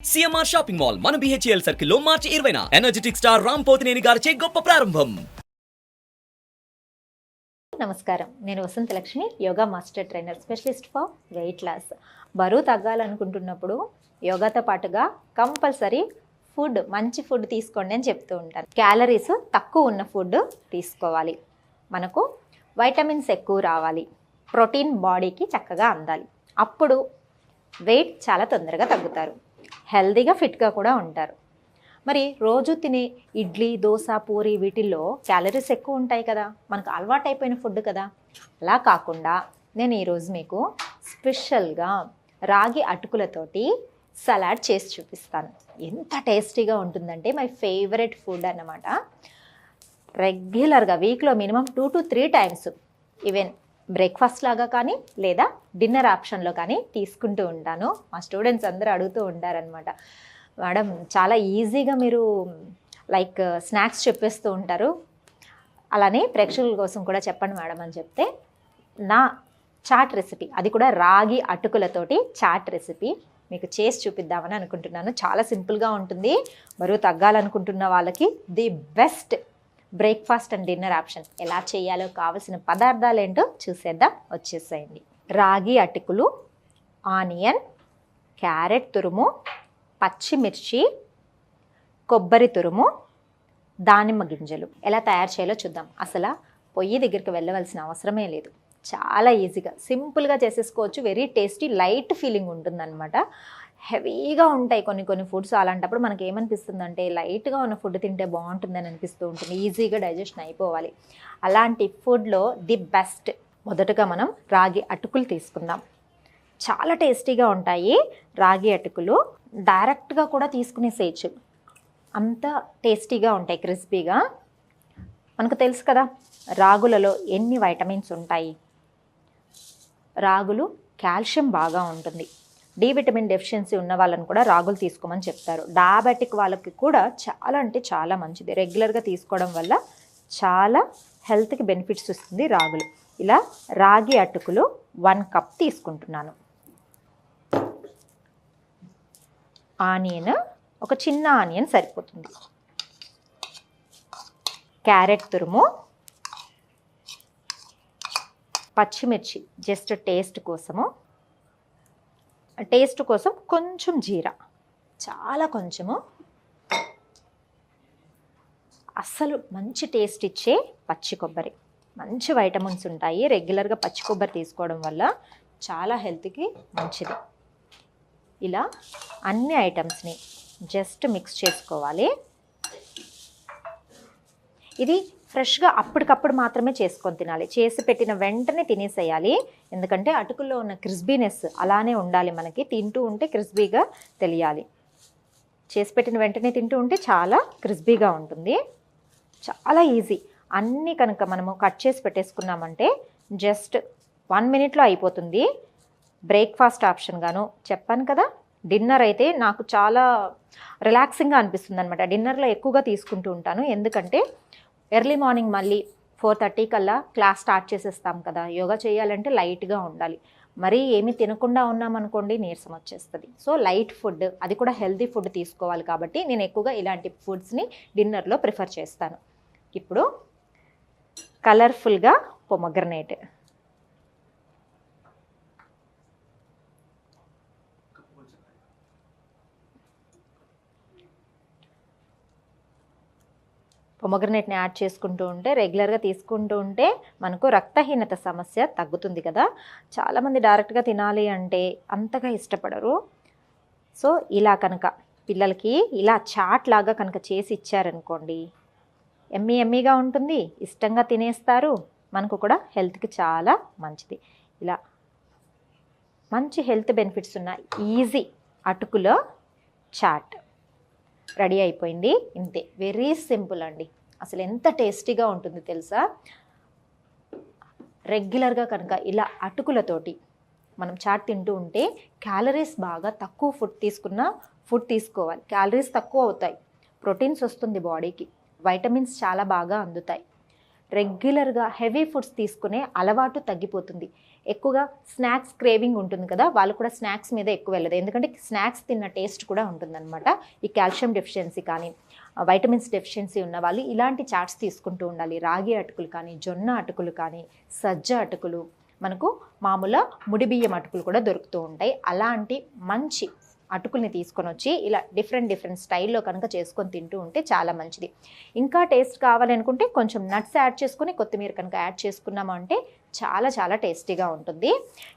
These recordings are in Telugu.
సిఎంఆర్ షాపింగ్ మాల్ మన బిహెచ్ఎల్ సర్కిల్ లో మార్చి 20న ఎనర్జెటిక్ స్టార్ రామ్ పోతినేని గారిచే గొప్ప ప్రారంభం. నమస్కారం, నేను Vasantha Lakshmi, yoga master trainer, specialist for weight loss. బరువు తగ్గాలనుకుంటున్నప్పుడు యోగాతో పాటుగా కంపల్సరీ మంచి ఫుడ్ తీసుకోండి అని చెప్తూ ఉంటాను. క్యాలరీస్ తక్కువ ఉన్న ఫుడ్ తీసుకోవాలి, మనకు వైటమిన్స్ ఎక్కువ రావాలి, ప్రోటీన్ బాడీకి చక్కగా అందాలి. అప్పుడు వెయిట్ చాలా తొందరగా తగ్గుతారు, హెల్తీగా ఫిట్గా కూడా ఉంటారు. మరి రోజు తినే ఇడ్లీ, దోశ, పూరి వీటిల్లో క్యాలరీస్ ఎక్కువ ఉంటాయి కదా, మనకు అలవాటైపోయిన ఫుడ్ కదా. అలా కాకుండా నేను ఈరోజు మీకు స్పెషల్గా రాగి అటుకులతోటి సలాడ్ చేసి చూపిస్తాను. ఎంత టేస్టీగా ఉంటుందంటే మై ఫేవరెట్ ఫుడ్ అన్నమాట. రెగ్యులర్గా వీక్లో minimum 2 to 3 times even breakfast లాగా కానీ లేదా డిన్నర్ ఆప్షన్లో కానీ తీసుకుంటూ ఉంటాను. మా స్టూడెంట్స్ అందరూ అడుగుతూ ఉంటారనమాట, మేడం చాలా ఈజీగా మీరు లైక్ స్నాక్స్ చెప్పేస్తూ ఉంటారు, అలానే ప్రేక్షకుల కోసం కూడా చెప్పండి మేడం అని చెప్తే నా చాట్ రెసిపీ, అది కూడా రాగి అటుకులతోటి చాట్ రెసిపీ మీకు చేసి చూపిద్దామని అనుకుంటున్నాను. చాలా సింపుల్గా ఉంటుంది. బరువు తగ్గాలనుకుంటున్న వాళ్ళకి the best breakfast and dinner option. ఎలా చేయాలో కావాల్సిన పదార్థాలు ఏంటో చూసేద్దాం, వచ్చేసేయండి. రాగి అటుకులు, ఆనియన్, క్యారెట్ తురుము, పచ్చిమిర్చి, కొబ్బరి తురుము, దానిమ్మ గింజలు. ఎలా తయారు చేయాలో చూద్దాం. అసలు పొయ్యి దగ్గరికి వెళ్ళవలసిన అవసరమే లేదు, చాలా ఈజీగా సింపుల్గా చేసేసుకోవచ్చు. వెరీ టేస్టీ, లైట్ ఫీలింగ్ ఉంటుందన్నమాట. హెవీగా ఉంటాయి కొన్ని ఫుడ్స్, అలాంటప్పుడు మనకి ఏమనిపిస్తుంది అంటే లైట్గా ఉన్న ఫుడ్ తింటే బాగుంటుందని అనిపిస్తూ ఉంటుంది, ఈజీగా డైజెషన్ అయిపోవాలి. అలాంటి ఫుడ్లో ది బెస్ట్, మొదటగా మనం రాగి అటుకులు తీసుకుందాం. చాలా టేస్టీగా ఉంటాయి రాగి అటుకులు. డైరెక్ట్గా కూడా తీసుకునేసేయచ్చు, అంత టేస్టీగా ఉంటాయి, క్రిస్పీగా. మనకు తెలుసు కదా రాగులలో ఎన్ని వైటమిన్స్ ఉంటాయి. రాగులు కాల్షియం బాగా ఉంటుంది. డి విటమిన్ డెఫిషియన్సీ ఉన్న వాళ్ళని కూడా రాగులు తీసుకోమని చెప్తారు. డయాబెటిక్ వాళ్ళకి కూడా చాలా అంటే చాలా మంచిది. రెగ్యులర్గా తీసుకోవడం వల్ల చాలా హెల్త్కి బెనిఫిట్స్ వస్తుంది రాగులు. ఇలా రాగి అటుకులు 1 కప్ తీసుకుంటున్నాను. ఆనియన్, ఒక చిన్న ఆనియన్ సరిపోతుంది. క్యారెట్ తురుము, పచ్చిమిర్చి జస్ట్ టేస్ట్ కోసం కొంచెం జీరా, చాలా కొంచెము. అస్సలు మంచి టేస్ట్ ఇచ్చే పచ్చి కొబ్బరి, మంచి వైటమిన్స్ ఉంటాయి. రెగ్యులర్గా పచ్చి కొబ్బరి తీసుకోవడం వల్ల చాలా హెల్త్కి మంచిది. ఇలా అన్ని ఐటమ్స్ని జస్ట్ మిక్స్ చేసుకోవాలి. ఇది ఫ్రెష్గా అప్పటికప్పుడు మాత్రమే చేసుకొని తినాలి, చేసి పెట్టిన వెంటనే తినేసేయాలి. ఎందుకంటే అటుకుల్లో ఉన్న క్రిస్పీనెస్ అలానే ఉండాలి, మనకి తింటూ ఉంటే క్రిస్పీగా తెలియాలి. చేసి పెట్టిన వెంటనే తింటూ ఉంటే చాలా క్రిస్పీగా ఉంటుంది. చాలా ఈజీ. అన్నీ కనుక మనము కట్ చేసి పెట్టేసుకున్నామంటే జస్ట్ 1 minute అయిపోతుంది. బ్రేక్ఫాస్ట్ ఆప్షన్ గాను చెప్పాను కదా. డిన్నర్ అయితే నాకు చాలా రిలాక్సింగ్గా అనిపిస్తుంది అనమాట. డిన్నర్లో ఎక్కువగా తీసుకుంటూ ఉంటాను, ఎందుకంటే ఎర్లీ మార్నింగ్ మళ్ళీ 4:30 కల్లా క్లాస్ స్టార్ట్ చేసేస్తాం కదా. యోగా చేయాలంటే లైట్గా ఉండాలి. మరీ ఏమీ తినకుండా ఉన్నామనుకోండి నీరసం వచ్చేస్తుంది. సో లైట్ ఫుడ్, అది కూడా హెల్తీ ఫుడ్ తీసుకోవాలి. కాబట్టి నేను ఎక్కువగా ఇలాంటి ఫుడ్స్ని డిన్నర్లో ప్రిఫర్ చేస్తాను. ఇప్పుడు కలర్ఫుల్గా పొమగ్రనేట్, పొమగ్రనేట్ని యాడ్ చేసుకుంటూ ఉంటే, రెగ్యులర్గా తీసుకుంటూ ఉంటే మనకు రక్తహీనత సమస్య తగ్గుతుంది కదా. చాలామంది డైరెక్ట్గా తినాలి అంటే అంతగా ఇష్టపడరు. సో ఇలా కనుక పిల్లలకి ఇలా చాట్ లాగా కనుక చేసి ఇచ్చారనుకోండి, ఎమ్మీగా ఉంటుంది, ఇష్టంగా తినేస్తారు. మనకు కూడా హెల్త్కి చాలా మంచిది. ఇలా మంచి హెల్త్ బెనిఫిట్స్ ఉన్న ఈజీ అటుకుల చాట్ రెడీ అయిపోయింది. ఇంతే, వెరీ సింపుల్ అండి. అసలు ఎంత టేస్టీగా ఉంటుంది తెలుసా. రెగ్యులర్గా కనుక ఇలా అటుకులతోటి మనం చాట్ తింటూ ఉంటే క్యాలరీస్ బాగా తక్కువ ఫుడ్ తీసుకోవాలి. క్యాలరీస్ తక్కువ అవుతాయి, ప్రోటీన్స్ వస్తుంది బాడీకి, వైటమిన్స్ చాలా బాగా అందుతాయి. రెగ్యులర్గా హెవీ ఫుడ్స్ తీసుకునే అలవాటు తగ్గిపోతుంది. ఎక్కువగా స్నాక్స్ క్రేవింగ్ ఉంటుంది కదా, వాళ్ళు కూడా స్నాక్స్ మీద ఎక్కువ వెళ్ళదు. ఎందుకంటే స్నాక్స్ తిన్న టేస్ట్ కూడా ఉంటుందన్నమాట. ఈ కాల్షియం డెఫిషియన్సీ కానీ వైటమిన్స్ డెఫిషియన్సీ ఉన్న వాళ్ళు ఇలాంటి చాట్స్ తీసుకుంటూ ఉండాలి. రాగి అటుకులు కానీ, జొన్న అటుకులు కానీ, సజ్జ అటుకులు, మనకు మామూలు ముడి బియ్యం అటుకులు కూడా దొరుకుతూ ఉంటాయి. అలాంటి మంచి అటుకుల్ని తీసుకొని వచ్చి ఇలా డిఫరెంట్ స్టైల్లో కనుక చేసుకొని తింటూ ఉంటే చాలా మంచిది. ఇంకా టేస్ట్ కావాలనుకుంటే కొంచెం నట్స్ యాడ్ చేసుకొని కొత్తిమీర కనుక యాడ్ చేసుకున్నాము అంటే చాలా టేస్టీగా ఉంటుంది.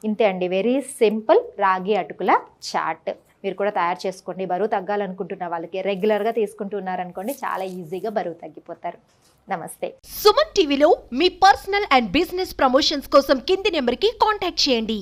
ఇంతే అండి, వెరీ సింపుల్ రాగి అటుకుల చాట్. మీరు కూడా తయారు చేసుకోండి. బరువు తగ్గాలనుకుంటున్న వాళ్ళకి, రెగ్యులర్గా తీసుకుంటున్నారనుకోండి, చాలా ఈజీగా బరువు తగ్గిపోతారు. నమస్తే. సుమన్ టీవీలో మీ పర్సనల్ అండ్ బిజినెస్ ప్రమోషన్స్ కోసం కింది నెంబర్కి కాంటాక్ట్ చేయండి.